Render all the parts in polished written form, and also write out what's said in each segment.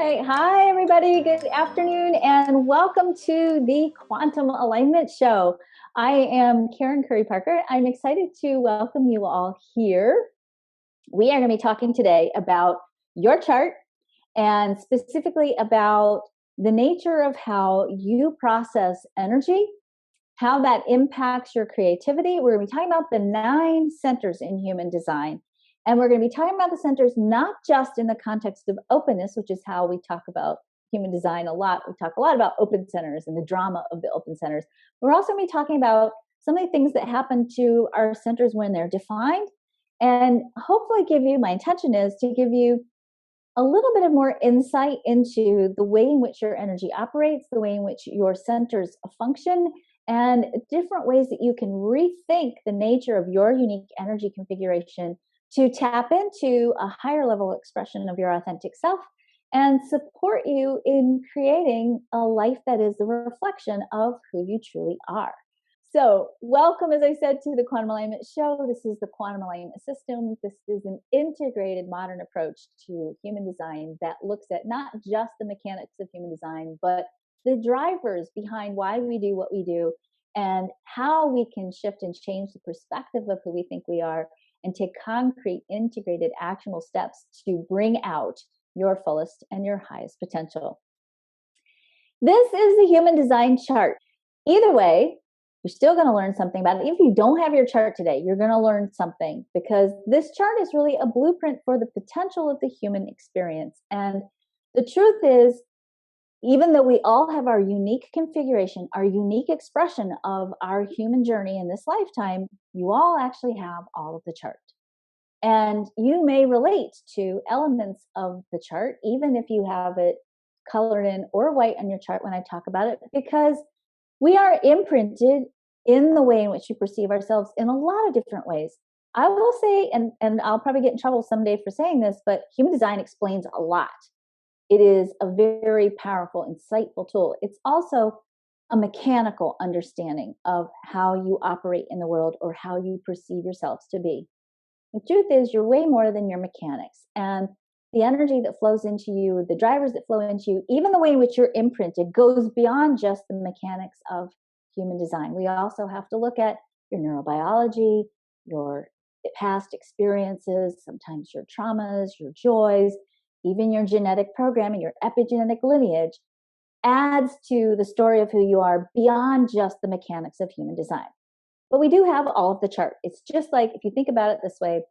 right. Hi, everybody. Good afternoon, and welcome to the Quantum Alignment Show. I am Karen Curry Parker. I'm excited to welcome you all here. We are going to be talking today about your chart and specifically about the nature of how you process energy, how that impacts your creativity. We're going to be talking about the 9 centers in human design. And we're going to be talking about the centers not just in the context of openness, which is how we talk about human design a lot. We talk a lot about open centers and the drama of the open centers. We're also going to be talking about some of the things that happen to our centers when they're defined, and hopefully my intention is to give you a little bit of more insight into the way in which your energy operates, the way in which your centers function, and different ways that you can rethink the nature of your unique energy configuration to tap into a higher level expression of your authentic self and support you in creating a life that is the reflection of who you truly are. So welcome, as I said, to the Quantum Alignment Show. This is the Quantum Alignment System. This is an integrated modern approach to human design that looks at not just the mechanics of human design, but the drivers behind why we do what we do and how we can shift and change the perspective of who we think we are and take concrete, integrated, actionable steps to bring out your fullest and your highest potential. This is the human design chart. Either way, you're still going to learn something about it. If you don't have your chart today, you're going to learn something, because this chart is really a blueprint for the potential of the human experience. And the truth is, even though we all have our unique configuration, our unique expression of our human journey in this lifetime, you all actually have all of the chart. And you may relate to elements of the chart, even if you have it colored in or white on your chart when I talk about it, because we are imprinted in the way in which we perceive ourselves in a lot of different ways. I will say, and I'll probably get in trouble someday for saying this, but human design explains a lot. It is a very powerful, insightful tool. It's also a mechanical understanding of how you operate in the world or how you perceive yourselves to be. The truth is, you're way more than your mechanics. And the energy that flows into you, the drivers that flow into you, even the way in which you're imprinted goes beyond just the mechanics of human design. We also have to look at your neurobiology, your past experiences, sometimes your traumas, your joys, even your genetic programming, your epigenetic lineage adds to the story of who you are beyond just the mechanics of human design. But we do have all of the chart. It's just like, if you think about it this way,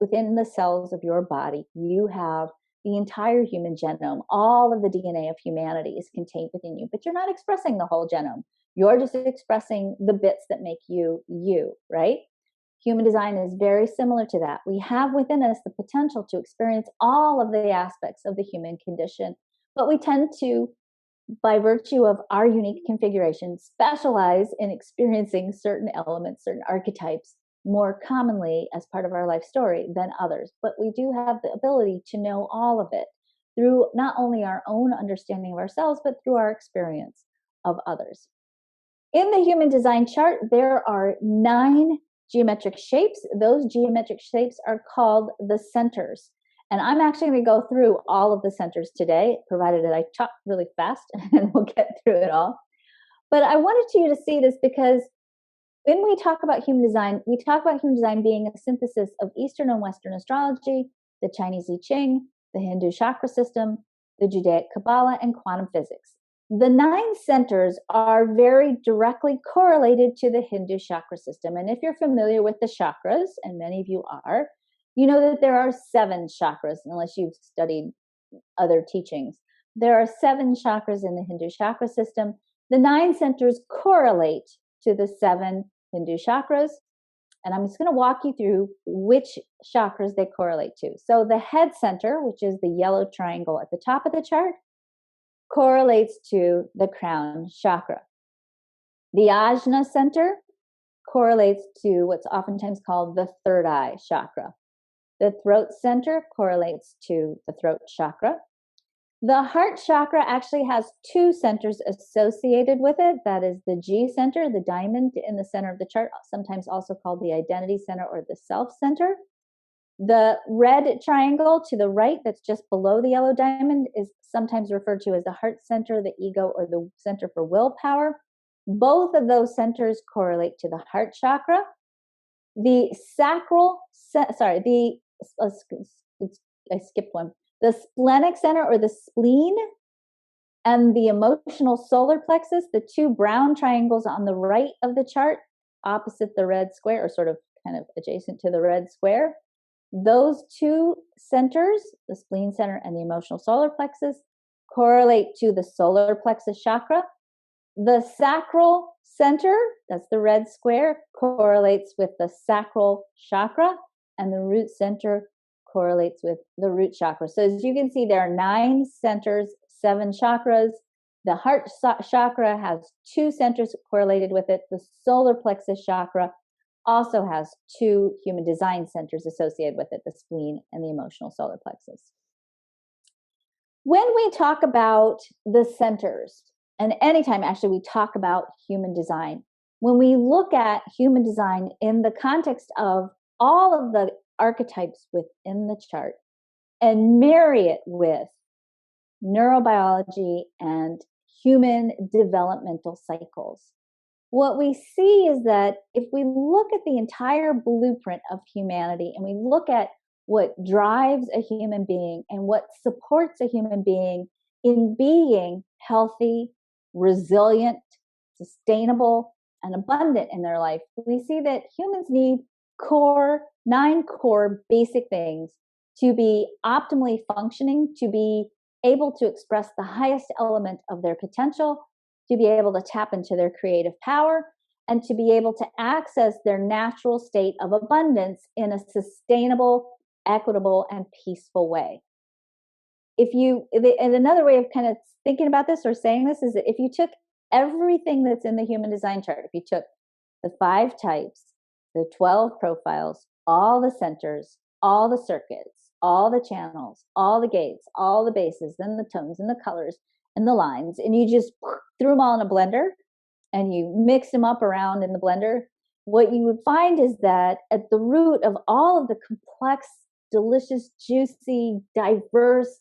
within the cells of your body, you have the entire human genome. All of the DNA of humanity is contained within you, but you're not expressing the whole genome. You're just expressing the bits that make you, you, right? Human design is very similar to that. We have within us the potential to experience all of the aspects of the human condition, but we tend to, by virtue of our unique configuration, specialize in experiencing certain elements, certain archetypes more commonly as part of our life story than others. But we do have the ability to know all of it through not only our own understanding of ourselves, but through our experience of others. In the human design chart, there are 9 geometric shapes. Those geometric shapes are called the centers. And I'm actually going to go through all of the centers today, provided that I talk really fast and we'll get through it all. But I wanted you to see this because when we talk about human design, we talk about human design being a synthesis of Eastern and Western astrology, the Chinese I Ching, the Hindu chakra system, the Judaic Kabbalah, and quantum physics. The 9 centers are very directly correlated to the Hindu chakra system. And if you're familiar with the chakras, and many of you are, you know that there are 7 chakras, unless you've studied other teachings. There are 7 chakras in the Hindu chakra system. The 9 centers correlate to the 7 Hindu chakras. And I'm just going to walk you through which chakras they correlate to. So the head center, which is the yellow triangle at the top of the chart, correlates to the crown chakra. The ajna center correlates to what's oftentimes called the third eye chakra. The throat center correlates to the throat chakra. The heart chakra actually has 2 centers associated with it. That is the G center, the diamond in the center of the chart, sometimes also called the identity center or the self center. The red triangle to the right, that's just below the yellow diamond, is sometimes referred to as the heart center, the ego, or the center for willpower. Both of those centers correlate to the heart chakra. The sacral, sorry, I skipped one. The splenic center or the spleen and the emotional solar plexus, the two brown triangles on the right of the chart, opposite the red square, or sort of kind of adjacent to the red square. Those two centers, the spleen center and the emotional solar plexus, correlate to the solar plexus chakra. The sacral center, that's the red square, correlates with the sacral chakra, and the root center correlates with the root chakra. So as you can see, there are 9 centers, 7 chakras. The heart chakra has 2 centers correlated with it. The solar plexus chakra also has 2 human design centers associated with it, the spleen and the emotional solar plexus. When we talk about the centers, and anytime actually we talk about human design, when we look at human design in the context of all of the archetypes within the chart and marry it with neurobiology and human developmental cycles, what we see is that if we look at the entire blueprint of humanity and we look at what drives a human being and what supports a human being in being healthy, resilient, sustainable, and abundant in their life, we see that humans need 9 core basic things to be optimally functioning, to be able to express the highest element of their potential, to be able to tap into their creative power, and to be able to access their natural state of abundance in a sustainable, equitable, and peaceful way. And another way of kind of thinking about this or saying this is that if you took everything that's in the human design chart, if you took the 5 types, the 12 profiles, all the centers, all the circuits, all the channels, all the gates, all the bases, then the tones and the colors and the lines, and you just threw them all in a blender and you mix them up around in the blender, what you would find is that at the root of all of the complex, delicious, juicy, diverse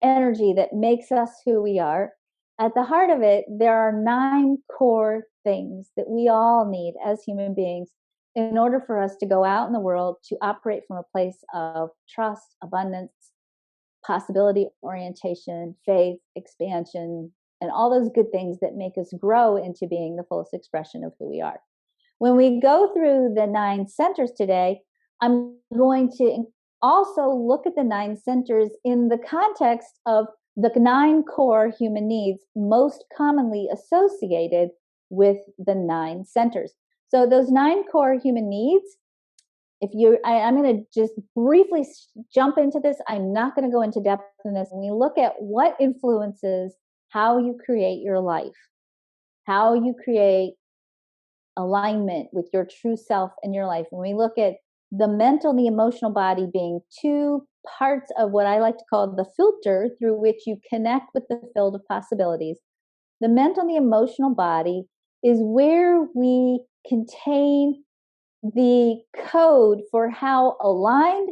energy that makes us who we are, at the heart of it, there are 9 core things that we all need as human beings in order for us to go out in the world to operate from a place of trust, abundance, possibility, orientation, faith, expansion, and all those good things that make us grow into being the fullest expression of who we are. When we go through the 9 centers today, I'm going to also look at the 9 centers in the context of the 9 core human needs most commonly associated with the 9 centers. So those 9 core human needs, I'm going to just briefly jump into this. I'm not going to go into depth in this. When we look at what influences how you create your life, how you create alignment with your true self in your life, when we look at the mental and the emotional body being 2 parts of what I like to call the filter through which you connect with the field of possibilities, the mental and the emotional body is where we contain the code for how aligned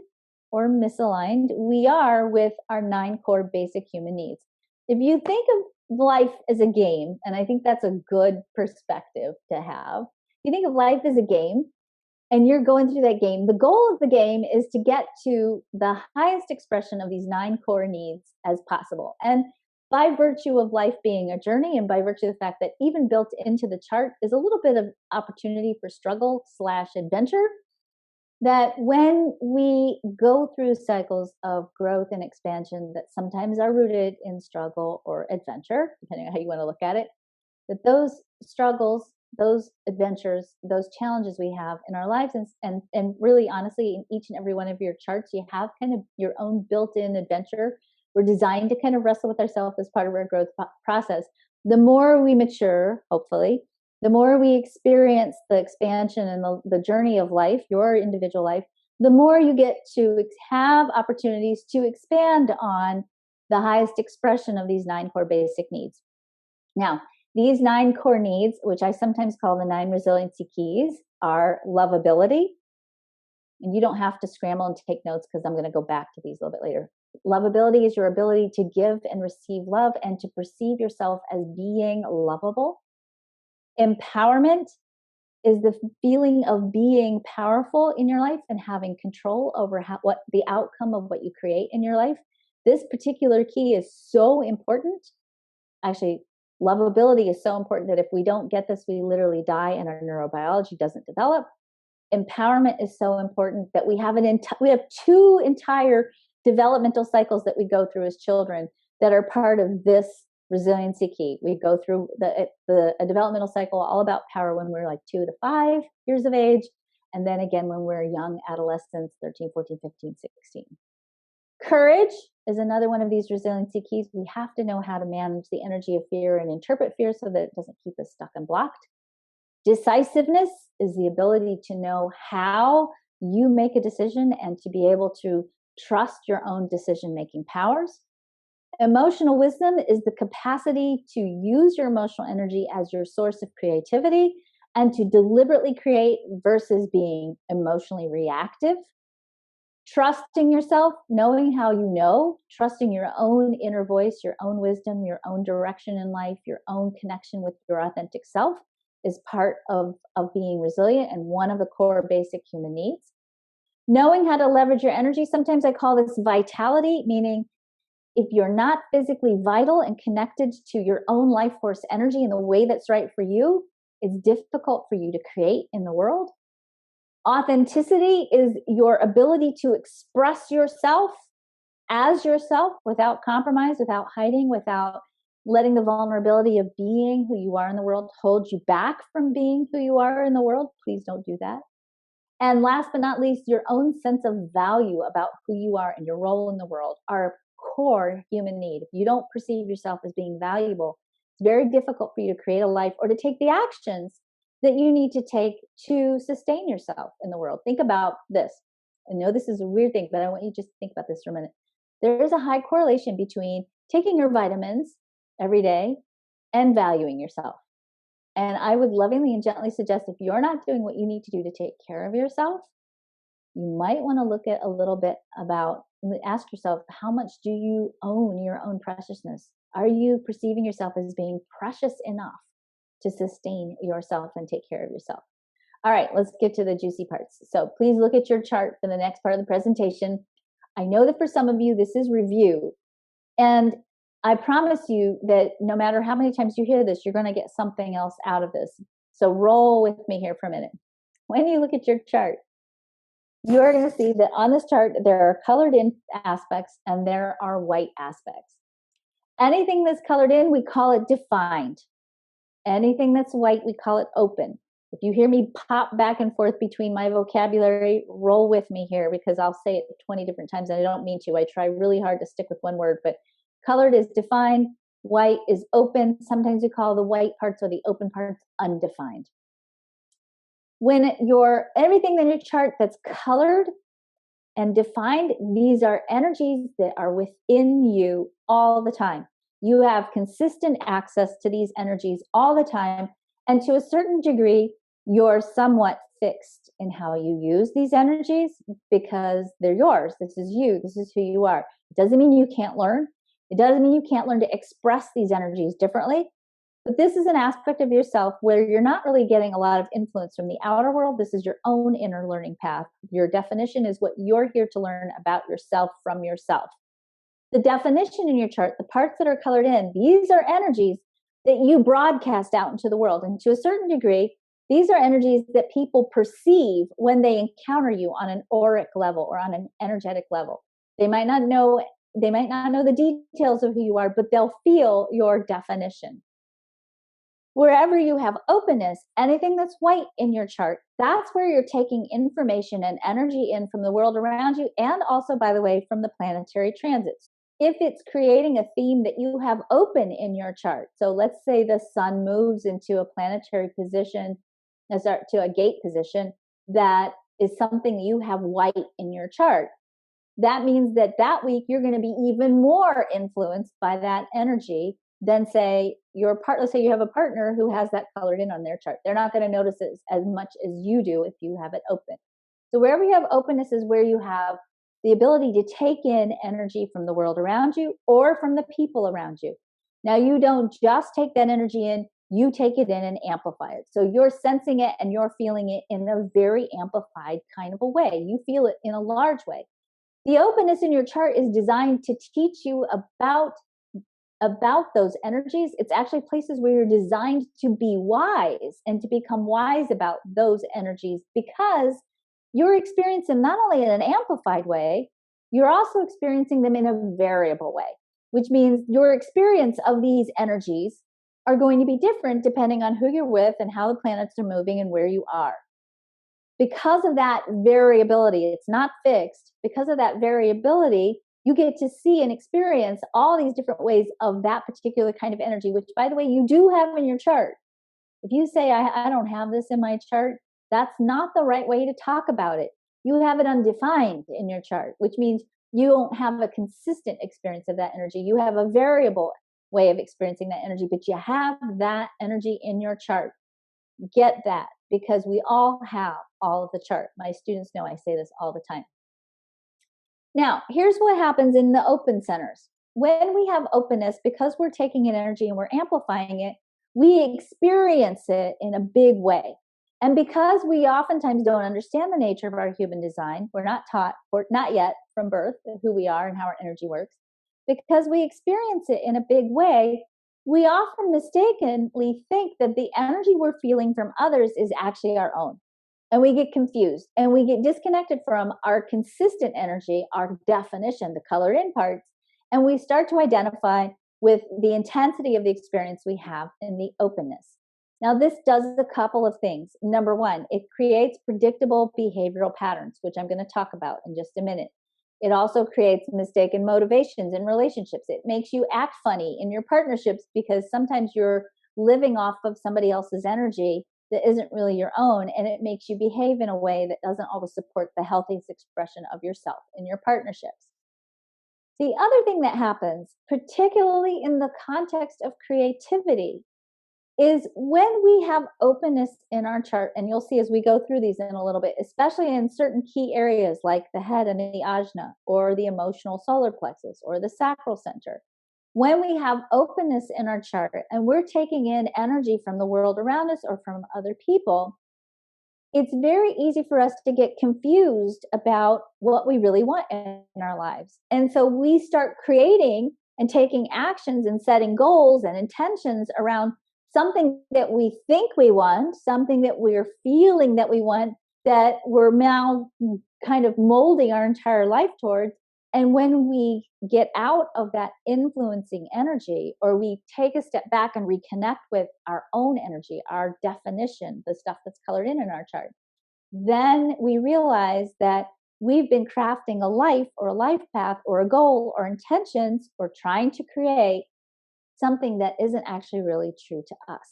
or misaligned we are with our 9 core basic human needs. If you think of life as a game, and I think that's a good perspective to have, you think of life as a game and you're going through that game, the goal of the game is to get to the highest expression of these 9 core needs as possible. And by virtue of life being a journey, and by virtue of the fact that even built into the chart is a little bit of opportunity for struggle / adventure, that when we go through cycles of growth and expansion that sometimes are rooted in struggle or adventure, depending on how you want to look at it, that those struggles, those adventures, those challenges we have in our lives, and really honestly, in each and every one of your charts, you have kind of your own built-in adventure. We're designed to kind of wrestle with ourselves as part of our growth process. The more we mature, hopefully, the more we experience the expansion and the journey of life, your individual life, the more you get to have opportunities to expand on the highest expression of these 9 core basic needs. Now, these 9 core needs, which I sometimes call the 9 resiliency keys, are lovability, And you don't have to scramble and take notes because I'm going to go back to these a little bit later. Lovability is your ability to give and receive love and to perceive yourself as being lovable. Empowerment is the feeling of being powerful in your life and having control over what the outcome of what you create in your life. This particular key is so important. Actually, lovability is so important that if we don't get this, we literally die and our neurobiology doesn't develop. Empowerment is so important that we have we have two entire developmental cycles that we go through as children that are part of this resiliency key. We go through a developmental cycle all about power when we're like 2 to 5 years of age, and then again when we're young adolescents, 13, 14, 15, 16. Courage is another one of these resiliency keys. We have to know how to manage the energy of fear and interpret fear so that it doesn't keep us stuck and blocked. Decisiveness is the ability to know how you make a decision and to be able to trust your own decision-making powers. Emotional wisdom is the capacity to use your emotional energy as your source of creativity and to deliberately create versus being emotionally reactive. Trusting yourself, knowing how you know, trusting your own inner voice, your own wisdom, your own direction in life, your own connection with your authentic self is part of being resilient and one of the core basic human needs. Knowing how to leverage your energy, sometimes I call this vitality, meaning if you're not physically vital and connected to your own life force energy in the way that's right for you, it's difficult for you to create in the world. Authenticity is your ability to express yourself as yourself without compromise, without hiding, without letting the vulnerability of being who you are in the world hold you back from being who you are in the world. Please don't do that. And last but not least, your own sense of value about who you are and your role in the world are core human need. If you don't perceive yourself as being valuable, it's very difficult for you to create a life or to take the actions that you need to take to sustain yourself in the world. Think about this. I know this is a weird thing, but I want you to just think about this for a minute. There is a high correlation between taking your vitamins every day and valuing yourself. And I would lovingly and gently suggest if you're not doing what you need to do to take care of yourself, you might want to look at a little bit about, ask yourself, how much do you own your own preciousness? Are you perceiving yourself as being precious enough to sustain yourself and take care of yourself? All right, let's get to the juicy parts. So please look at your chart for the next part of the presentation. I know that for some of you, this is review. And I promise you that no matter how many times you hear this, you're going to get something else out of this. So roll with me here for a minute. When you look at your chart, you're going to see that on this chart, there are colored in aspects and there are white aspects. Anything that's colored in, we call it defined. Anything that's white, we call it open. If you hear me pop back and forth between my vocabulary, roll with me here because I'll say it 20 different times and I don't mean to. I try really hard to stick with one word, but colored is defined, white is open. Sometimes we call the white parts or the open parts undefined. When everything in your chart that's colored and defined, these are energies that are within you all the time. You have consistent access to these energies all the time. And to a certain degree, you're somewhat fixed in how you use these energies because they're yours. This is you. This is who you are. It doesn't mean you can't learn. It doesn't mean you can't learn to express these energies differently. But this is an aspect of yourself where you're not really getting a lot of influence from the outer world. This is your own inner learning path. Your definition is what you're here to learn about yourself from yourself. The definition in your chart, the parts that are colored in, these are energies that you broadcast out into the world. And to a certain degree, these are energies that people perceive when they encounter you on an auric level or on an energetic level. They might not know the details of who you are, but they'll feel your definition. Wherever you have openness, anything that's white in your chart, that's where you're taking information and energy in from the world around you, and also, by the way, from the planetary transits. If it's creating a theme that you have open in your chart, so let's say the sun moves into a planetary position, to a gate position, that is something you have white in your chart. That means that week you're going to be even more influenced by that energy than say let's say you have a partner who has that colored in on their chart. They're not going to notice it as much as you do if you have it open. So wherever you have openness is where you have the ability to take in energy from the world around you or from the people around you. Now, you don't just take that energy in, you take it in and amplify it. So you're sensing it and you're feeling it in a very amplified kind of a way. You feel it in a large way. The openness in your chart is designed to teach you about those energies. It's actually places where you're designed to be wise and to become wise about those energies, because you're experiencing them not only in an amplified way, you're also experiencing them in a variable way, which means your experience of these energies are going to be different depending on who you're with and how the planets are moving and where you are. Because of that variability, it's not fixed. Because of that variability, you get to see and experience all these different ways of that particular kind of energy, which, by the way, you do have in your chart. If you say, I don't have this in my chart, that's not the right way to talk about it. You have it undefined in your chart, which means you don't have a consistent experience of that energy. You have a variable way of experiencing that energy, but you have that energy in your chart. Get that, because we all have all of the chart. My students know I say this all the time. Now, here's what happens in the open centers. When we have openness, because we're taking in energy and we're amplifying it, we experience it in a big way. And because we oftentimes don't understand the nature of our human design, we're not taught, or not yet from birth, who we are and how our energy works, because we experience it in a big way, we often mistakenly think that the energy we're feeling from others is actually our own. And we get confused and we get disconnected from our consistent energy, our definition, the colored in parts, and we start to identify with the intensity of the experience we have in the openness. Now, this does a couple of things. Number one, it creates predictable behavioral patterns, which I'm going to talk about in just a minute. It also creates mistaken motivations in relationships. It makes you act funny in your partnerships because sometimes you're living off of somebody else's energy that isn't really your own, and it makes you behave in a way that doesn't always support the healthiest expression of yourself in your partnerships. The other thing that happens, particularly in the context of creativity, is when we have openness in our chart, and you'll see as we go through these in a little bit, especially in certain key areas like the head and the ajna, or the emotional solar plexus, or the sacral center. When we have openness in our chart and we're taking in energy from the world around us or from other people, it's very easy for us to get confused about what we really want in our lives. And so we start creating and taking actions and setting goals and intentions around something that we think we want, something that we're feeling that we want, that we're now kind of molding our entire life towards. And when we get out of that influencing energy, or we take a step back and reconnect with our own energy, our definition, the stuff that's colored in our chart, then we realize that we've been crafting a life or a life path or a goal or intentions or trying to create something that isn't actually really true to us.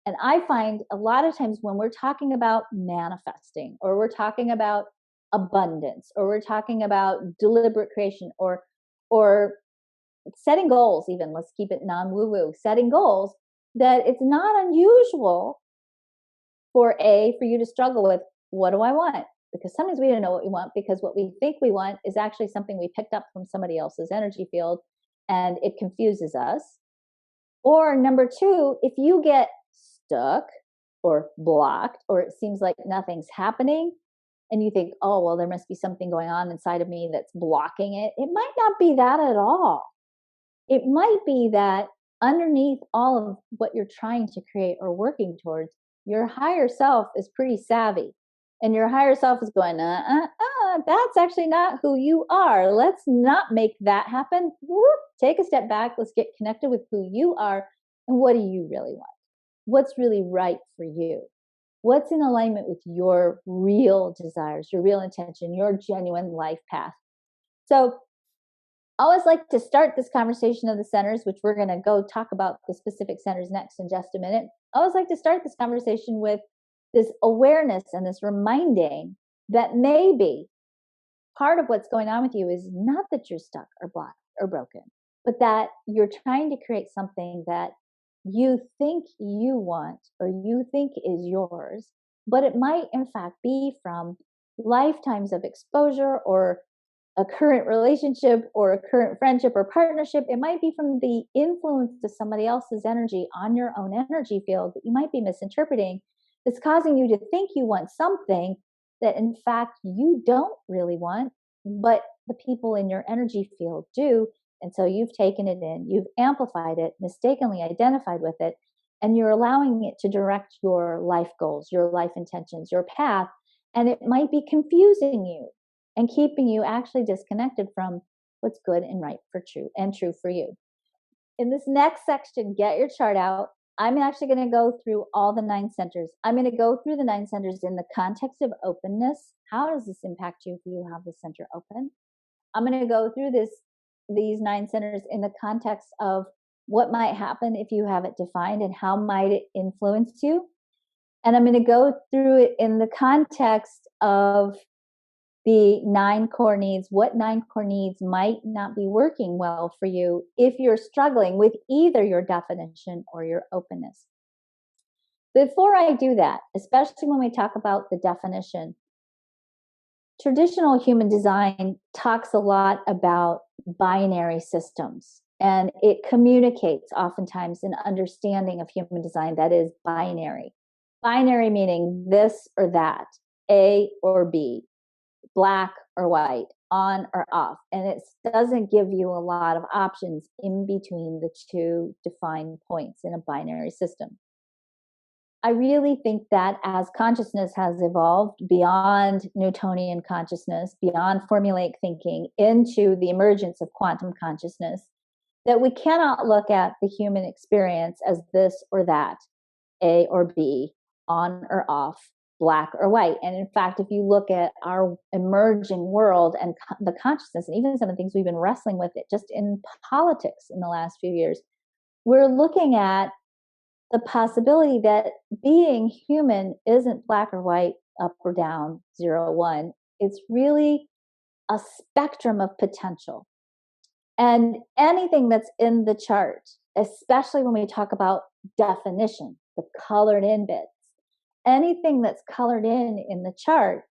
And I find a lot of times when we're talking about manifesting, or we're talking about abundance, or we're talking about deliberate creation, or setting goals, even, let's keep it non-woo-woo, setting goals, that it's not unusual for you to struggle with, what do I want? Because sometimes we don't know what we want, because what we think we want is actually something we picked up from somebody else's energy field, and it confuses us. Or number two, if you get stuck or blocked, or it seems like nothing's happening, and you think, oh, well, there must be something going on inside of me that's blocking it. It might not be that at all. It might be that underneath all of what you're trying to create or working towards, your higher self is pretty savvy. And your higher self is going, that's actually not who you are. Let's not make that happen. Whoop, take a step back. Let's get connected with who you are. And what do you really want? What's really right for you? What's in alignment with your real desires, your real intention, your genuine life path? So I always like to start this conversation of the centers, which we're going to go talk about the specific centers next in just a minute. I always like to start this conversation with this awareness and this reminding that maybe part of what's going on with you is not that you're stuck or blocked or broken, but that you're trying to create something that you think you want or you think is yours, but it might in fact be from lifetimes of exposure or a current relationship or a current friendship or partnership. It might be from the influence of somebody else's energy on your own energy field that you might be misinterpreting. That's causing you to think you want something that in fact you don't really want, but the people in your energy field do. And so you've taken it in, you've amplified it, mistakenly identified with it, and you're allowing it to direct your life goals, your life intentions, your path. And it might be confusing you and keeping you actually disconnected from what's good and right for true for you. In this next section, get your chart out. I'm actually going to go through all the 9 centers. I'm going to go through the 9 centers in the context of openness. How does this impact you if you have the center open? I'm going to go through these 9 centers in the context of what might happen if you have it defined and how might it influence you. And I'm going to go through it in the context of the 9 core needs, what 9 core needs might not be working well for you if you're struggling with either your definition or your openness. Before I do that, especially when we talk about the definition, traditional human design talks a lot about binary systems, and it communicates oftentimes an understanding of human design that is binary. Binary meaning this or that, A or B, black or white, on or off. And it doesn't give you a lot of options in between the 2 defined points in a binary system. I really think that as consciousness has evolved beyond Newtonian consciousness, beyond formulaic thinking, into the emergence of quantum consciousness, that we cannot look at the human experience as this or that, A or B, on or off, black or white. And in fact, if you look at our emerging world and the consciousness, and even some of the things we've been wrestling with it just in politics in the last few years, we're looking at the possibility that being human isn't black or white, up or down, 0 or 1. It's really a spectrum of potential. And anything that's in the chart, especially when we talk about definition, the colored in bits, anything that's colored in the chart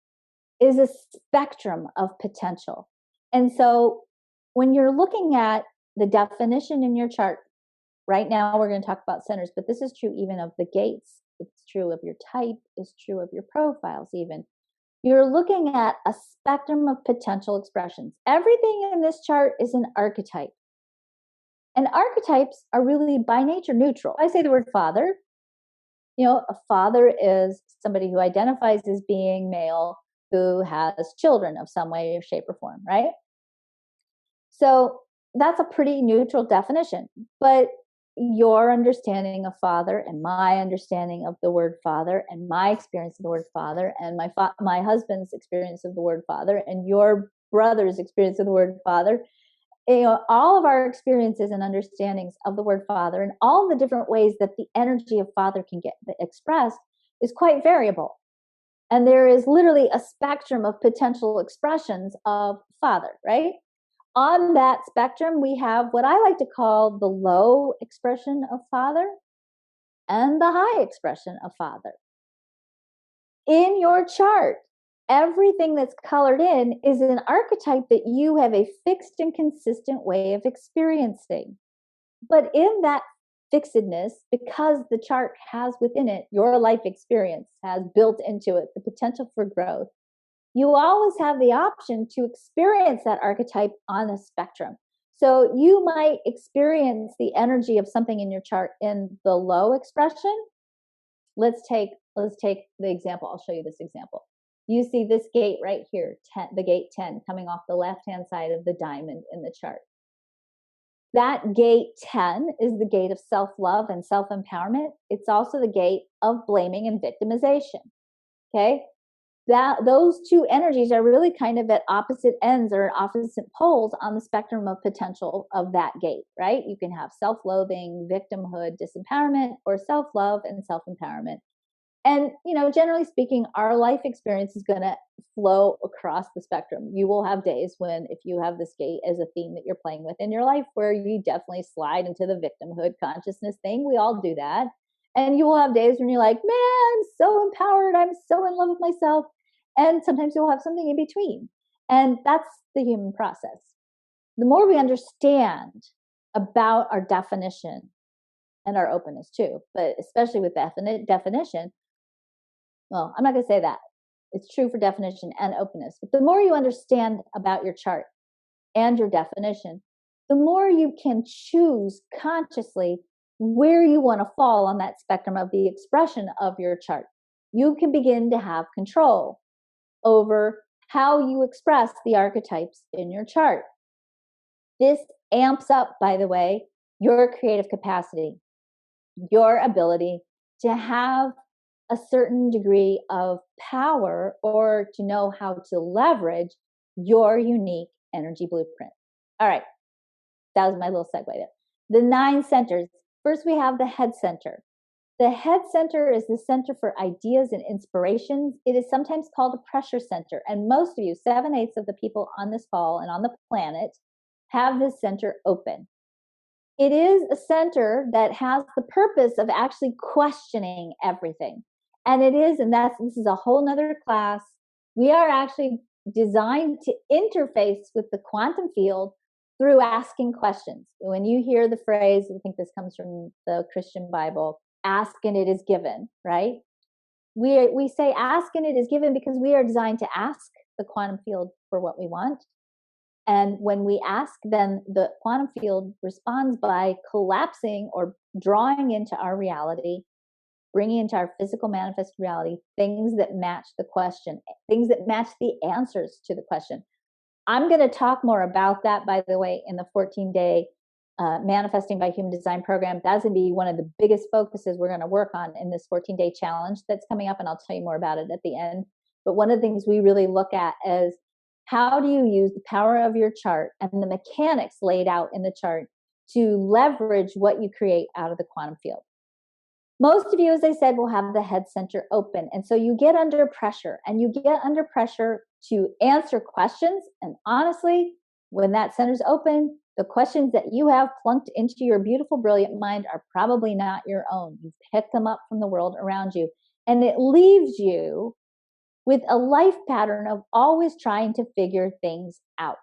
is a spectrum of potential. And so when you're looking at the definition in your chart, right now we're going to talk about centers, but this is true even of the gates. It's true of your type, it's true of your profiles even. You're looking at a spectrum of potential expressions. Everything in this chart is an archetype. And archetypes are really by nature neutral. I say the word father. A father is somebody who identifies as being male, who has children of some way or shape or form, right? So that's a pretty neutral definition. But your understanding of father and my understanding of the word father and my experience of the word father and my husband's experience of the word father and your brother's experience of the word father, all of our experiences and understandings of the word father and all the different ways that the energy of father can get expressed is quite variable. And there is literally a spectrum of potential expressions of father, right? On that spectrum, we have what I like to call the low expression of father and the high expression of father. In your chart, everything that's colored in is an archetype that you have a fixed and consistent way of experiencing. But in that fixedness, because the chart has within it, your life experience has built into it the potential for growth, you always have the option to experience that archetype on a spectrum. So you might experience the energy of something in your chart in the low expression. Let's take the example. I'll show you this example. You see this gate right here, the gate 10, coming off the left-hand side of the diamond in the chart. That gate 10 is the gate of self-love and self-empowerment. It's also the gate of blaming and victimization. Okay? Those 2 energies are really kind of at opposite ends or opposite poles on the spectrum of potential of that gate, right? You can have self-loathing, victimhood, disempowerment, or self-love and self-empowerment. And, generally speaking, our life experience is going to flow across the spectrum. You will have days when, if you have this gate as a theme that you're playing with in your life, where you definitely slide into the victimhood consciousness thing. We all do that. And you will have days when you're like, man, I'm so empowered. I'm so in love with myself. And sometimes you'll have something in between. And that's the human process. The more we understand about our definition and our openness too, but especially with definition, well, I'm not going to say that. It's true for definition and openness. But the more you understand about your chart and your definition, the more you can choose consciously where you want to fall on that spectrum of the expression of your chart. You can begin to have control over how you express the archetypes in your chart. This amps up, by the way, your creative capacity, your ability to have a certain degree of power or to know how to leverage your unique energy blueprint. All right, that was my little segue there. The 9 centers. First, we have the head center. The head center is the center for ideas and inspirations. It is sometimes called a pressure center. And most of you, 7/8 of the people on this call and on the planet, have this center open. It is a center that has the purpose of actually questioning everything. And it is, and this is a whole nother class. We are actually designed to interface with the quantum field through asking questions. When you hear the phrase, I think this comes from the Christian Bible, ask and it is given, right? We say ask and it is given because we are designed to ask the quantum field for what we want. And when we ask, then the quantum field responds by collapsing or drawing into our reality, bringing into our physical manifest reality things that match the question, things that match the answers to the question. I'm going to talk more about that, by the way, in the 14-day Manifesting by Human Design program. That's going to be one of the biggest focuses we're going to work on in this 14-day challenge that's coming up, and I'll tell you more about it at the end. But one of the things we really look at is how do you use the power of your chart and the mechanics laid out in the chart to leverage what you create out of the quantum field. Most of you, as I said, will have the head center open. And so you get under pressure, and you get under pressure to answer questions. And honestly, when that center's open, the questions that you have plunked into your beautiful, brilliant mind are probably not your own. You've picked them up from the world around you. And it leaves you with a life pattern of always trying to figure things out.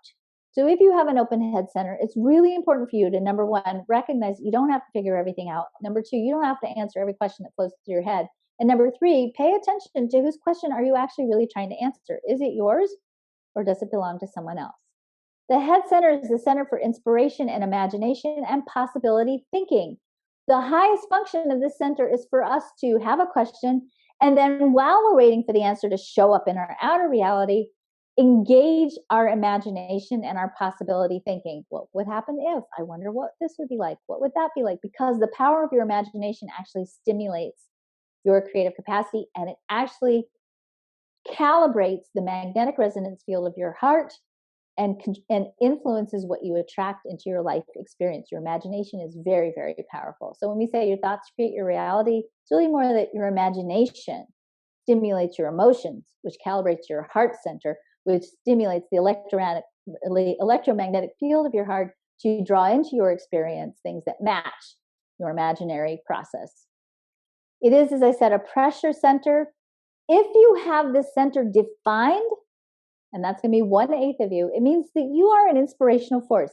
So if you have an open head center, it's really important for you to, number one, recognize you don't have to figure everything out. Number two, you don't have to answer every question that flows through your head. And number three, pay attention to whose question are you actually really trying to answer? Is it yours or does it belong to someone else? The head center is the center for inspiration and imagination and possibility thinking. The highest function of this center is for us to have a question, and then while we're waiting for the answer to show up in our outer reality, engage our imagination and our possibility thinking. What would happen if? I wonder what this would be like. What would that be like? Because the power of your imagination actually stimulates your creative capacity, and it actually calibrates the magnetic resonance field of your heart and influences what you attract into your life experience. Your imagination is very, very powerful. So when we say your thoughts create your reality, it's really more that your imagination stimulates your emotions, which calibrates your heart center, which stimulates the electromagnetic field of your heart to draw into your experience things that match your imaginary process. It is, as I said, a pressure center. If you have this center defined, and that's going to be 1/8 of you, it means that you are an inspirational force.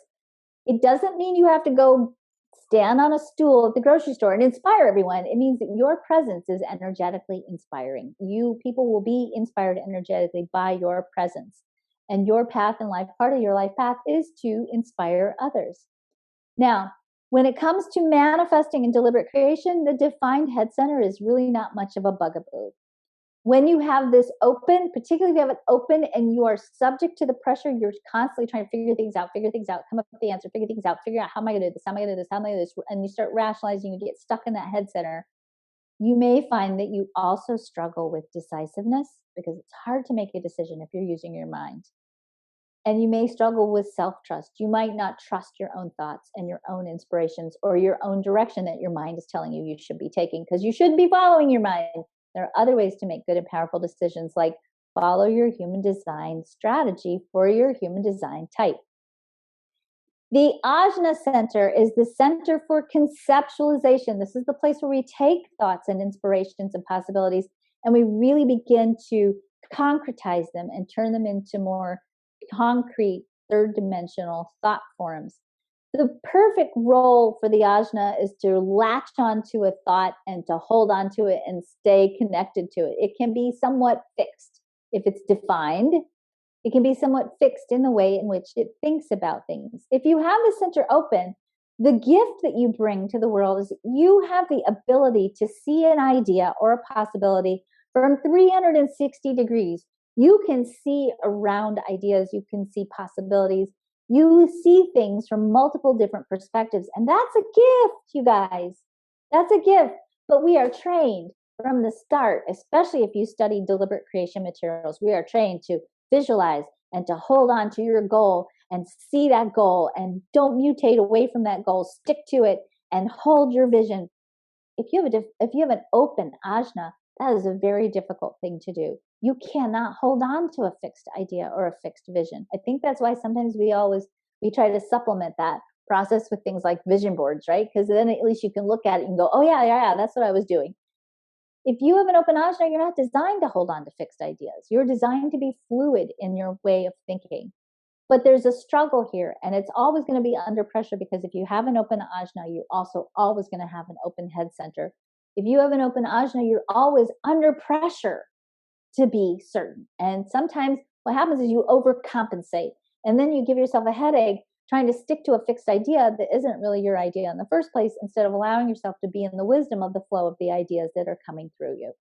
It doesn't mean you have to go stand on a stool at the grocery store and inspire everyone. It means that your presence is energetically inspiring. People will be inspired energetically by your presence. And your path in life, part of your life path is to inspire others. Now, when it comes to manifesting and deliberate creation, the defined head center is really not much of a bugaboo. When you have this open, particularly if you have it open and you are subject to the pressure, you're constantly trying to figure things out, come up with the answer, figure things out, figure out how am I going to do this, how am I going to do this, how am I going to do this, and you start rationalizing, you get stuck in that head center, you may find that you also struggle with decisiveness because it's hard to make a decision if you're using your mind. And you may struggle with self-trust. You might not trust your own thoughts and your own inspirations or your own direction that your mind is telling you should be taking, because you shouldn't be following your mind. There are other ways to make good and powerful decisions, like follow your human design strategy for your human design type. The ajna center is the center for conceptualization. This is the place where we take thoughts and inspirations and possibilities, and we really begin to concretize them and turn them into more concrete, third dimensional thought forms. The perfect role for the ajna is to latch onto a thought and to hold onto it and stay connected to it. It can be somewhat fixed if it's defined. It can be somewhat fixed in the way in which it thinks about things. If you have the center open, the gift that you bring to the world is you have the ability to see an idea or a possibility from 360 degrees. You can see around ideas, you can see possibilities, you see things from multiple different perspectives. And that's a gift, you guys. That's a gift. But we are trained from the start, especially if you study deliberate creation materials, we are trained to visualize and to hold on to your goal and see that goal and don't mutate away from that goal. Stick to it and hold your vision. If you have an open ajna, that is a very difficult thing to do. You cannot hold on to a fixed idea or a fixed vision. I think that's why sometimes we try to supplement that process with things like vision boards, right? Because then at least you can look at it and go, oh yeah, that's what I was doing. If you have an open ajna, you're not designed to hold on to fixed ideas. You're designed to be fluid in your way of thinking. But there's a struggle here, and it's always going to be under pressure, because if you have an open ajna, you're also always going to have an open head center. If you have an open ajna, you're always under pressure to be certain. And sometimes what happens is you overcompensate, and then you give yourself a headache trying to stick to a fixed idea that isn't really your idea in the first place, instead of allowing yourself to be in the wisdom of the flow of the ideas that are coming through you.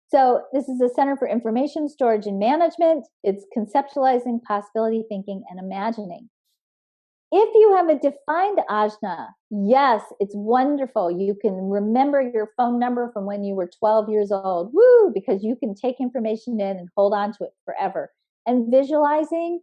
So this is a Center for Information Storage and Management. It's conceptualizing, possibility thinking, and imagining. If you have a defined ajna, yes, it's wonderful. You can remember your phone number from when you were 12 years old. Woo! Because you can take information in and hold on to it forever. And visualizing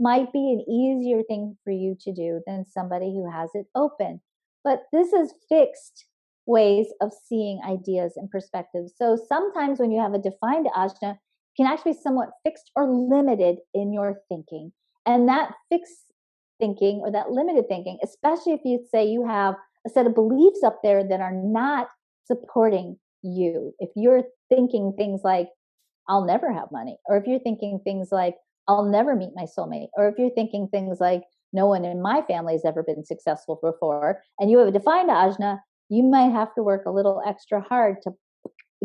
might be an easier thing for you to do than somebody who has it open. But this is fixed ways of seeing ideas and perspectives. So sometimes when you have a defined ajna, you can actually be somewhat fixed or limited in your thinking. And that fixed thinking or that limited thinking, especially if you say you have a set of beliefs up there that are not supporting you. If you're thinking things like, I'll never have money, or if you're thinking things like, I'll never meet my soulmate, or if you're thinking things like, no one in my family has ever been successful before, and you have a defined ajna, you might have to work a little extra hard to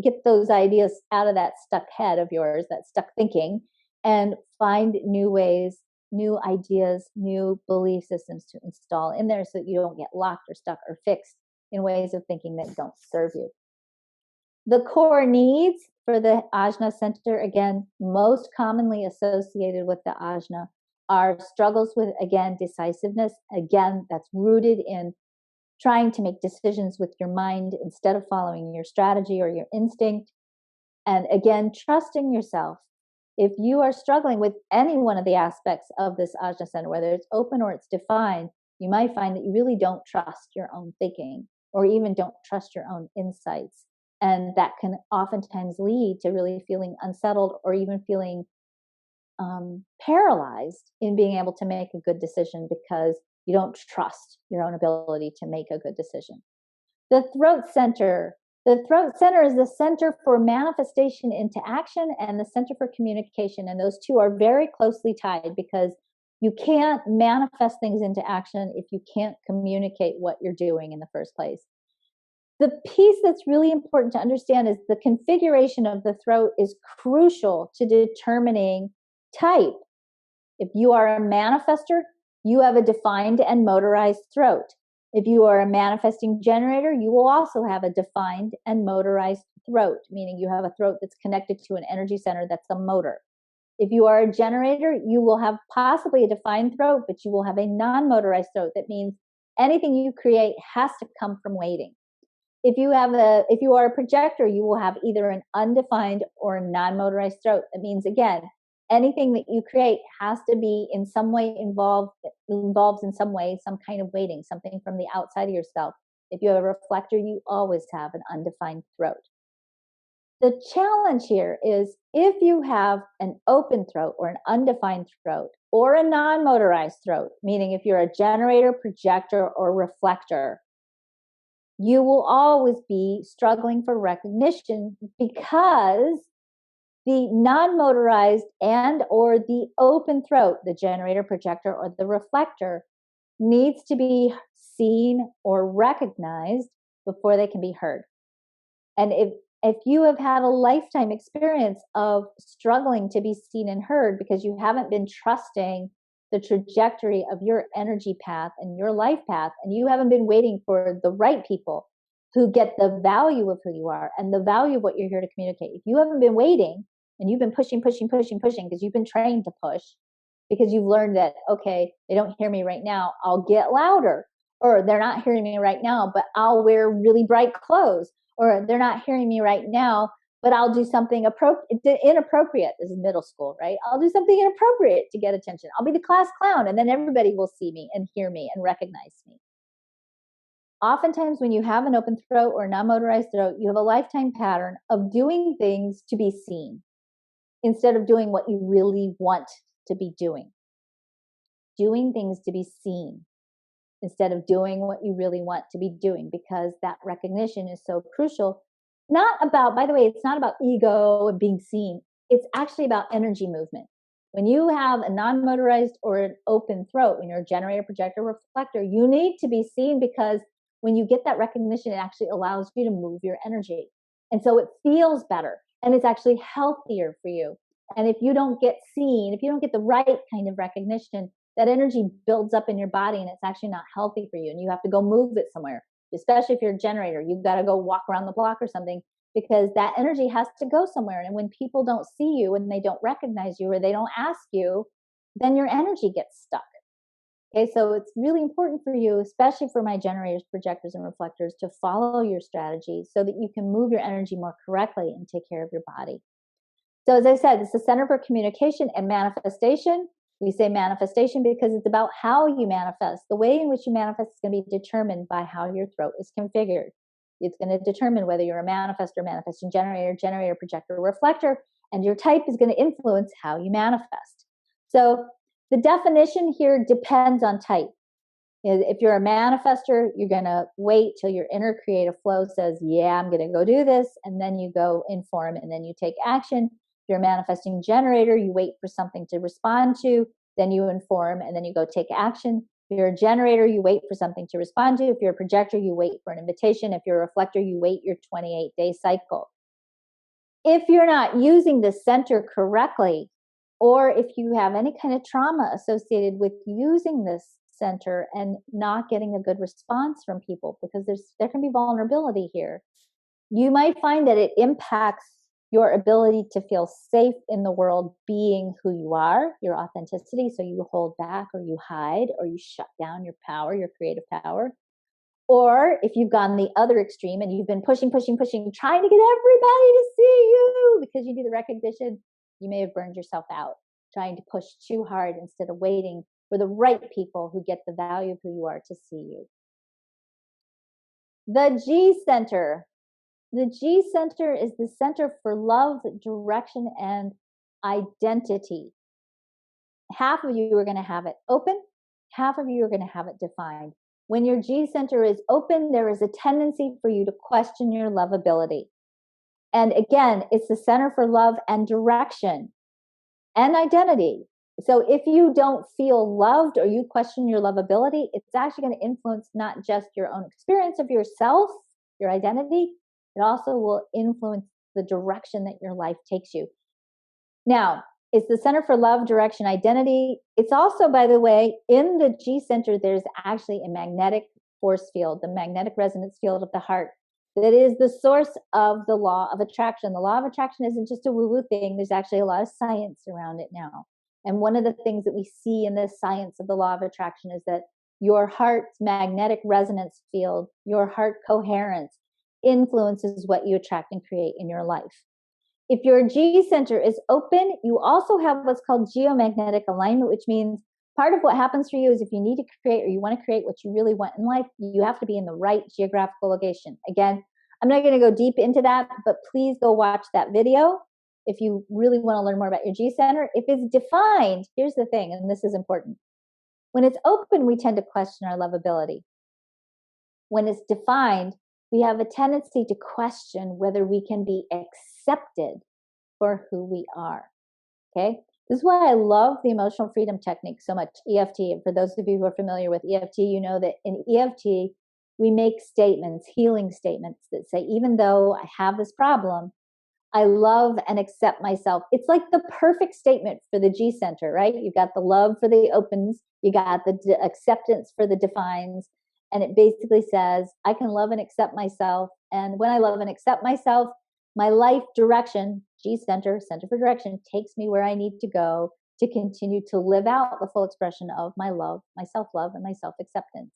get those ideas out of that stuck head of yours, that stuck thinking, and find new ways, new ideas, new belief systems to install in there so that you don't get locked or stuck or fixed in ways of thinking that don't serve you. The core needs for the ajna center, again, most commonly associated with the ajna, are struggles with, again, decisiveness. Again, that's rooted in trying to make decisions with your mind instead of following your strategy or your instinct. And again, trusting yourself. If you are struggling with any one of the aspects of this ajna center, whether it's open or it's defined, you might find that you really don't trust your own thinking, or even don't trust your own insights. And that can oftentimes lead to really feeling unsettled, or even feeling paralyzed in being able to make a good decision, because you don't trust your own ability to make a good decision. The throat center. The throat center is the center for manifestation into action and the center for communication. And those two are very closely tied, because you can't manifest things into action if you can't communicate what you're doing in the first place. The piece that's really important to understand is the configuration of the throat is crucial to determining type. If you are a manifester, you have a defined and motorized throat. If you are a manifesting generator, you will also have a defined and motorized throat, meaning you have a throat that's connected to an energy center that's a motor. If you are a generator, you will have possibly a defined throat, but you will have a non-motorized throat. That means anything you create has to come from waiting. If you are a projector, you will have either an undefined or a non-motorized throat. That means, again, anything that you create has to be in some way involves in some way some kind of waiting, something from the outside of yourself. If you have a reflector, you always have an undefined throat. The challenge here is, if you have an open throat or an undefined throat or a non-motorized throat, meaning if you're a generator, projector, or reflector, you will always be struggling for recognition, because The non-motorized and or the open throat, the generator, projector, or the reflector, needs to be seen or recognized before they can be heard. And if you have had a lifetime experience of struggling to be seen and heard because you haven't been trusting the trajectory of your energy path and your life path, and you haven't been waiting for the right people who get the value of who you are and the value of what you're here to communicate. If you haven't been waiting and you've been pushing because you've been trained to push, because you've learned that, okay, they don't hear me right now, I'll get louder. Or they're not hearing me right now, but I'll wear really bright clothes. Or they're not hearing me right now, but I'll do something inappropriate. This is middle school, right? I'll do something inappropriate to get attention. I'll be the class clown, and then everybody will see me and hear me and recognize me. Oftentimes, when you have an open throat or a non-motorized throat, you have a lifetime pattern of doing things to be seen instead of doing what you really want to be doing. Doing things to be seen instead of doing what you really want to be doing, because that recognition is so crucial. By the way, it's not about ego and being seen. It's actually about energy movement. When you have a non-motorized or an open throat, when you're a generator, projector, reflector, you need to be seen, because when you get that recognition, it actually allows you to move your energy. And so it feels better, and it's actually healthier for you. And if you don't get seen, if you don't get the right kind of recognition, that energy builds up in your body, and it's actually not healthy for you. And you have to go move it somewhere, especially if you're a generator. You've got to go walk around the block or something, because that energy has to go somewhere. And when people don't see you and they don't recognize you or they don't ask you, then your energy gets stuck. Okay, so it's really important for you, especially for my generators, projectors, and reflectors, to follow your strategy so that you can move your energy more correctly and take care of your body. So as I said, it's the center for communication and manifestation. We say manifestation because it's about how you manifest. The way in which you manifest is going to be determined by how your throat is configured. It's going to determine whether you're a manifestor, manifesting generator, projector, reflector, and your type is going to influence how you manifest. So the definition here depends on type. If you're a manifestor, you're going to wait till your inner creative flow says, yeah, I'm going to go do this. And then you go inform, and then you take action. If you're a manifesting generator, you wait for something to respond to, then you inform, and then you go take action. If you're a generator, you wait for something to respond to. If you're a projector, you wait for an invitation. If you're a reflector, you wait your 28-day cycle. If you're not using the center correctly, or if you have any kind of trauma associated with using this center and not getting a good response from people, because there can be vulnerability here, you might find that it impacts your ability to feel safe in the world being who you are, your authenticity. So you hold back, or you hide, or you shut down your power, your creative power. Or if you've gone the other extreme and you've been pushing, trying to get everybody to see you because you need the recognition, you may have burned yourself out trying to push too hard instead of waiting for the right people who get the value of who you are to see you. The G center. The G center is the center for love, direction, and identity. Half of you are going to have it open. Half of you are going to have it defined. When your G center is open, there is a tendency for you to question your lovability. And again, it's the center for love and direction and identity. So if you don't feel loved or you question your lovability, it's actually going to influence not just your own experience of yourself, your identity, it also will influence the direction that your life takes you. Now, it's the center for love, direction, identity. It's also, by the way, in the G center, there's actually a magnetic force field, the magnetic resonance field of the heart, that is the source of the law of attraction. The law of attraction isn't just a woo-woo thing. There's actually a lot of science around it now. And one of the things that we see in this science of the law of attraction is that your heart's magnetic resonance field, your heart coherence, influences what you attract and create in your life. If your G center is open, you also have what's called geomagnetic alignment, which means part of what happens for you is if you need to create or you want to create what you really want in life, you have to be in the right geographical location. Again, I'm not going to go deep into that, but please go watch that video if you really want to learn more about your G center. If it's defined, here's the thing, and this is important. When it's open, we tend to question our lovability. When it's defined, we have a tendency to question whether we can be accepted for who we are. Okay. This is why I love the emotional freedom technique so much, EFT. And for those of you who are familiar with EFT, you know that in EFT, we make statements, healing statements that say, even though I have this problem, I love and accept myself. It's like the perfect statement for the G center, right? You got the love for the opens, you got the acceptance for the defines. And it basically says, I can love and accept myself. And when I love and accept myself, my life direction, G center, center for direction, takes me where I need to go to continue to live out the full expression of my love, my self-love, and my self-acceptance.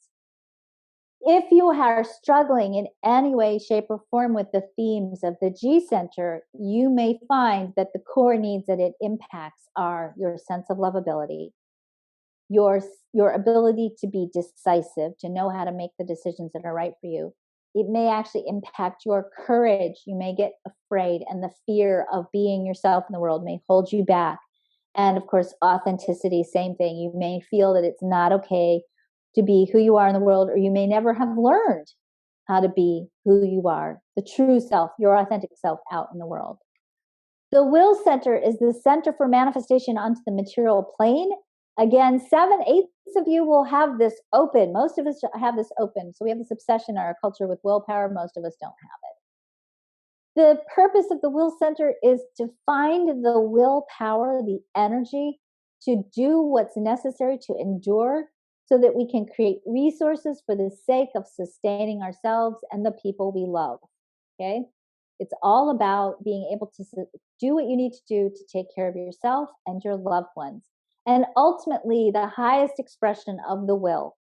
If you are struggling in any way, shape, or form with the themes of the G center, you may find that the core needs that it impacts are your sense of lovability, your ability to be decisive, to know how to make the decisions that are right for you. It may actually impact your courage. You may get afraid, and the fear of being yourself in the world may hold you back. And of course, authenticity, same thing. You may feel that it's not okay to be who you are in the world, or you may never have learned how to be who you are, the true self, your authentic self out in the world. The will center is the center for manifestation onto the material plane. Again, 7/8 of you will have this open. Most of us have this open. So we have this obsession in our culture with willpower. Most of us don't have it. The purpose of the will center is to find the willpower, the energy to do what's necessary to endure so that we can create resources for the sake of sustaining ourselves and the people we love. Okay? It's all about being able to do what you need to do to take care of yourself and your loved ones. And ultimately, the highest expression of the will,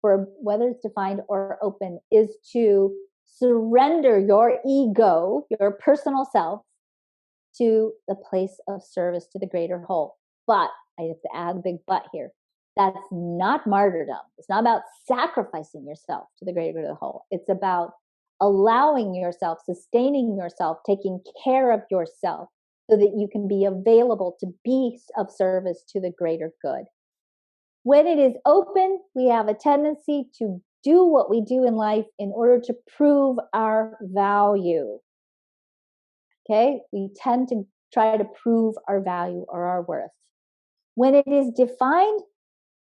for whether it's defined or open, is to surrender your ego, your personal self, to the place of service to the greater whole. But I have to add a big but here. That's not martyrdom. It's not about sacrificing yourself to the greater good of the whole. It's about allowing yourself, sustaining yourself, taking care of yourself so that you can be available to be of service to the greater good. When it is open, we have a tendency to do what we do in life in order to prove our value. Okay? We tend to try to prove our value or our worth. When it is defined,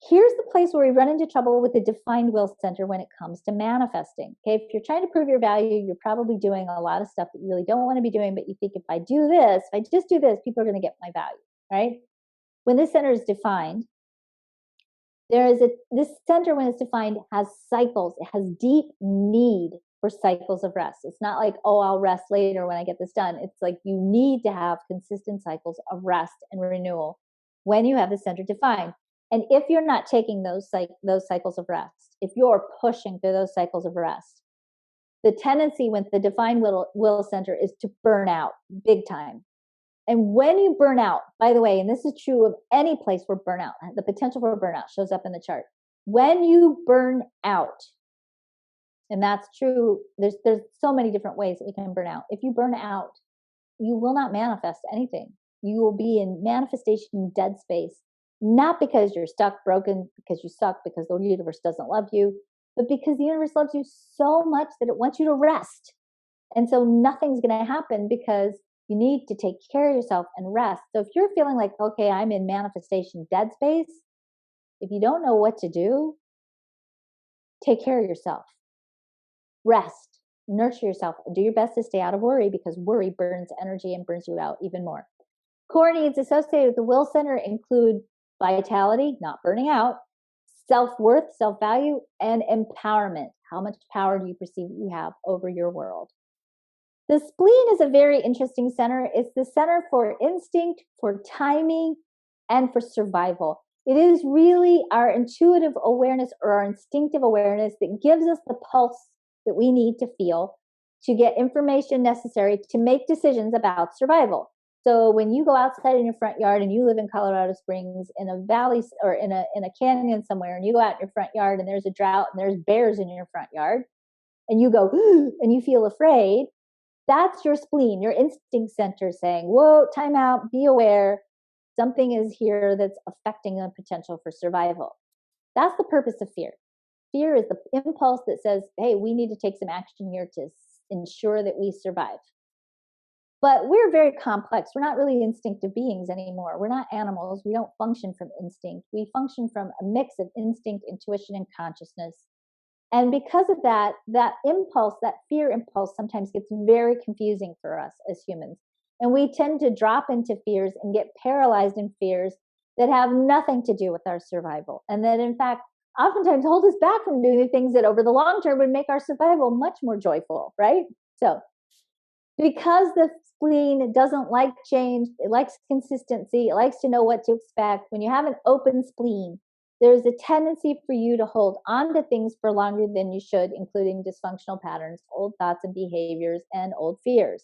here's the place where we run into trouble with the defined will center when it comes to manifesting. Okay, if you're trying to prove your value, you're probably doing a lot of stuff that you really don't want to be doing, but you think if I do this, if I just do this, people are going to get my value, right? When this center is defined, this center, when it's defined, has cycles. It has deep need for cycles of rest. It's not like, oh, I'll rest later when I get this done. It's like you need to have consistent cycles of rest and renewal when you have the center defined. And if you're not taking those cycles of rest, if you're pushing through those cycles of rest, the tendency with the defined will center is to burn out big time. And when you burn out, by the way, and this is true of any place where burnout, the potential for burnout shows up in the chart. When you burn out, and that's true, there's so many different ways that we can burn out. If you burn out, you will not manifest anything. You will be in manifestation dead space. Not because you're stuck, broken, because you suck, because the universe doesn't love you, but because the universe loves you so much that it wants you to rest. And so nothing's going to happen because you need to take care of yourself and rest. So if you're feeling like, okay, I'm in manifestation dead space, if you don't know what to do, take care of yourself. Rest, nurture yourself, and do your best to stay out of worry because worry burns energy and burns you out even more. Core needs associated with the will center include vitality, not burning out, self-worth, self-value, and empowerment. How much power do you perceive you have over your world? The spleen is a very interesting center. It's the center for instinct, for timing, and for survival. It is really our intuitive awareness or our instinctive awareness that gives us the pulse that we need to feel to get information necessary to make decisions about survival. So when you go outside in your front yard and you live in Colorado Springs in a valley or in a canyon somewhere, and you go out in your front yard and there's a drought and there's bears in your front yard, and you go and you feel afraid, that's your spleen, your instinct center saying, whoa, time out, be aware. Something is here that's affecting the potential for survival. That's the purpose of fear. Fear is the impulse that says, hey, we need to take some action here to ensure that we survive. But we're very complex. We're not really instinctive beings anymore. We're not animals. We don't function from instinct. We function from a mix of instinct, intuition, and consciousness. And because of that, that impulse, that fear impulse sometimes gets very confusing for us as humans. And we tend to drop into fears and get paralyzed in fears that have nothing to do with our survival. And that, in fact, oftentimes hold us back from doing the things that over the long term would make our survival much more joyful, right? So, because the spleen doesn't like change, it likes consistency, it likes to know what to expect. When you have an open spleen, there's a tendency for you to hold on to things for longer than you should, including dysfunctional patterns, old thoughts and behaviors, and old fears.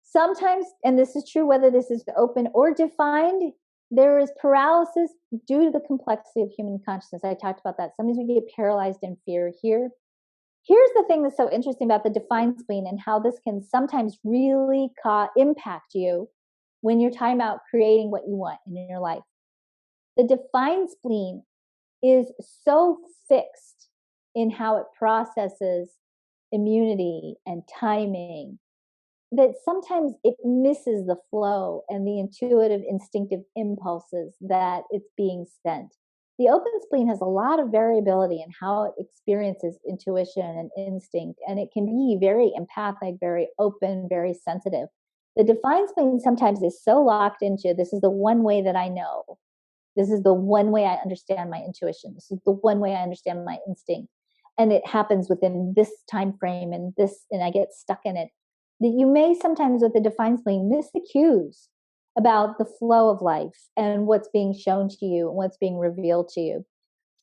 Sometimes, and this is true whether this is open or defined, there is paralysis due to the complexity of human consciousness. I talked about that. Sometimes we get paralyzed in fear here. Here's the thing that's so interesting about the defined spleen and how this can sometimes really impact you when you're talking about creating what you want in your life. The defined spleen is so fixed in how it processes immunity and timing that sometimes it misses the flow and the intuitive, instinctive impulses that it's being sent. The open spleen has a lot of variability in how it experiences intuition and instinct, and it can be very empathic, very open, very sensitive. The defined spleen sometimes is so locked into, this is the one way that I know. This is the one way I understand my intuition. This is the one way I understand my instinct. And it happens within this time frame and I get stuck in it. That you may sometimes with the defined spleen miss the cues about the flow of life and what's being shown to you and what's being revealed to you.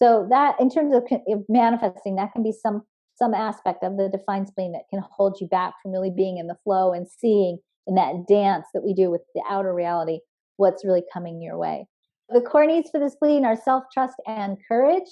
So that, in terms of manifesting, that can be some aspect of the defined spleen that can hold you back from really being in the flow and seeing in that dance that we do with the outer reality what's really coming your way. The core needs for the spleen are self-trust and courage.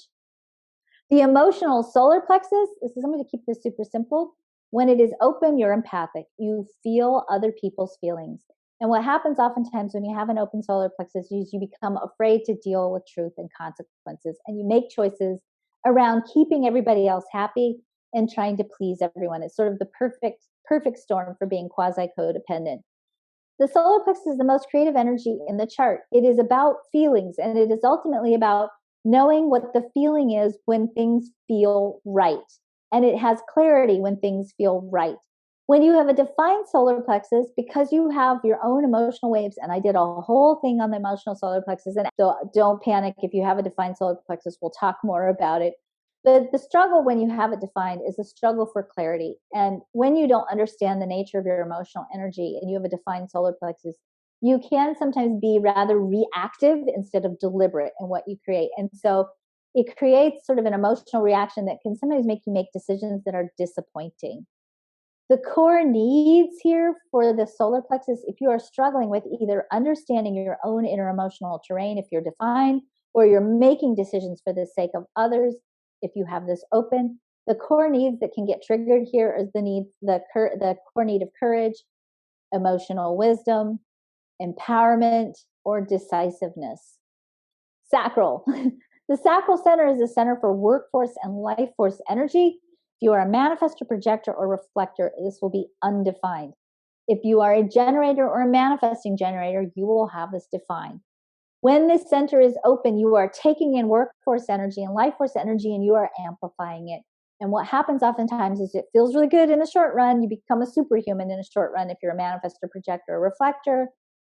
The emotional solar plexus, this is, I'm going to keep this super simple. When it is open, you're empathic. You feel other people's feelings. And what happens oftentimes when you have an open solar plexus is you become afraid to deal with truth and consequences. And you make choices around keeping everybody else happy and trying to please everyone. It's sort of the perfect storm for being quasi-codependent. The solar plexus is the most creative energy in the chart. It is about feelings, and it is ultimately about knowing what the feeling is when things feel right. And it has clarity when things feel right. When you have a defined solar plexus, because you have your own emotional waves, and I did a whole thing on the emotional solar plexus, and so don't panic if you have a defined solar plexus, we'll talk more about it. But the struggle when you have it defined is a struggle for clarity. And when you don't understand the nature of your emotional energy and you have a defined solar plexus, you can sometimes be rather reactive instead of deliberate in what you create. And so it creates sort of an emotional reaction that can sometimes make you make decisions that are disappointing. The core needs here for the solar plexus, if you are struggling with either understanding your own inner emotional terrain, if you're defined, or you're making decisions for the sake of others, if you have this open, the core needs that can get triggered here is the core need of courage, emotional wisdom, empowerment, or decisiveness. Sacral. The sacral center is the center for workforce and life force energy. If you are a manifestor, projector, or reflector, this will be undefined. If you are a generator or a manifesting generator, you will have this defined. When this center is open, you are taking in workforce energy and life force energy, and you are amplifying it. And what happens oftentimes is it feels really good in the short run. You become a superhuman in a short run if you're a manifestor, projector, or reflector.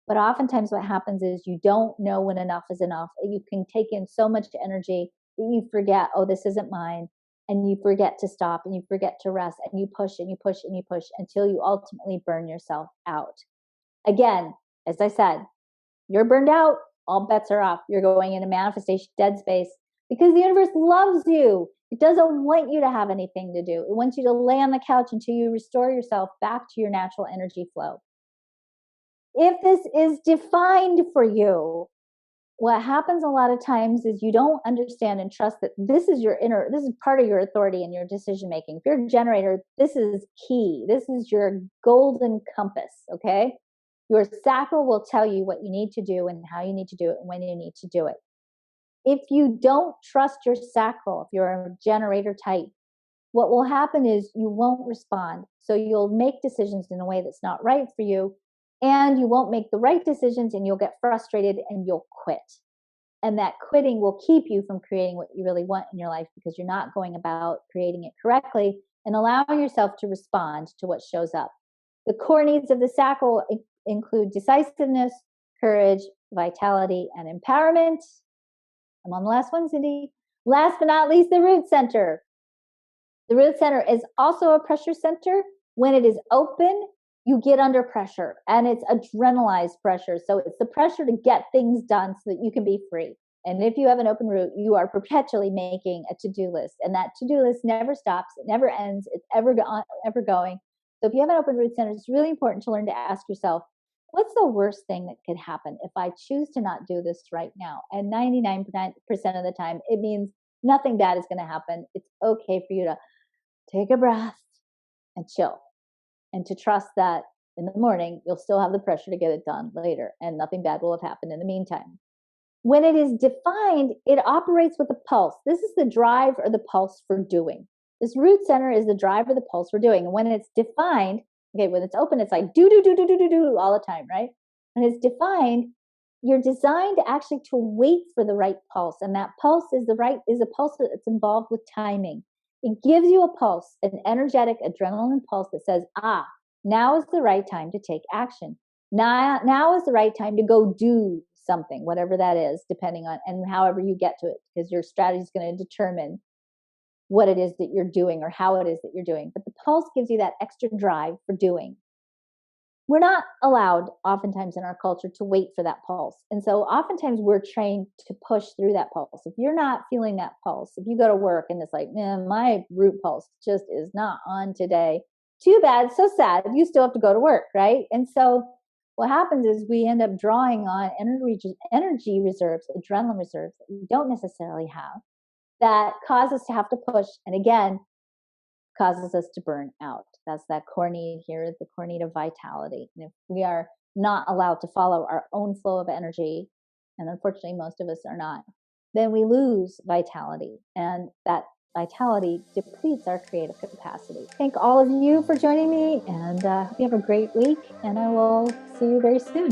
But oftentimes what happens is you don't know when enough is enough. You can take in so much energy that you forget, oh, this isn't mine. And you forget to stop and you forget to rest and you push and you push and you push until you ultimately burn yourself out. Again, as I said, you're burned out, all bets are off. You're going into manifestation dead space because the universe loves you. It doesn't want you to have anything to do. It wants you to lay on the couch until you restore yourself back to your natural energy flow. If this is defined for you, what happens a lot of times is you don't understand and trust that this is part of your authority and your decision making. If you're a generator, this is key. This is your golden compass, okay? Your sacral will tell you what you need to do and how you need to do it and when you need to do it. If you don't trust your sacral, if you're a generator type, what will happen is you won't respond. So you'll make decisions in a way that's not right for you, and you won't make the right decisions, and you'll get frustrated and you'll quit. And that quitting will keep you from creating what you really want in your life, because you're not going about creating it correctly and allowing yourself to respond to what shows up. The core needs of the sacral include decisiveness, courage, vitality, and empowerment. I'm on the last one, Cindy. Last but not least, the root center. The root center is also a pressure center. When it is open, you get under pressure, and it's adrenalized pressure. So it's the pressure to get things done so that you can be free. And if you have an open root, you are perpetually making a to-do list, and that to-do list never stops. It never ends. It's ever going. So if you have an open root center, it's really important to learn to ask yourself, what's the worst thing that could happen if I choose to not do this right now? And 99% of the time, it means nothing bad is going to happen. It's okay for you to take a breath and chill, and to trust that in the morning, you'll still have the pressure to get it done later, and nothing bad will have happened in the meantime. When it is defined, it operates with a pulse. This is the drive or the pulse for doing. This root center is the drive or the pulse for doing. And when it's defined, okay, when it's open, it's like do all the time, right? When it's defined, you're designed actually to wait for the right pulse. And that pulse is a pulse that's involved with timing. It gives you a pulse, an energetic adrenaline pulse that says, now is the right time to take action. Now is the right time to go do something, whatever that is, depending on, and however you get to it, because your strategy is going to determine what it is that you're doing or how it is that you're doing. But the pulse gives you that extra drive for doing. We're not allowed oftentimes in our culture to wait for that pulse. And so oftentimes we're trained to push through that pulse. If you're not feeling that pulse, if you go to work and it's like, man, my root pulse just is not on today, too bad, so sad, you still have to go to work, right? And so what happens is we end up drawing on energy reserves, adrenaline reserves that we don't necessarily have, that cause us to have to push, and again, causes us to burn out. That's that core need here, the core need of vitality. And if we are not allowed to follow our own flow of energy, and unfortunately most of us are not, then we lose vitality, and that vitality depletes our creative capacity. Thank all of you for joining me, and hope you have a great week, and I will see you very soon.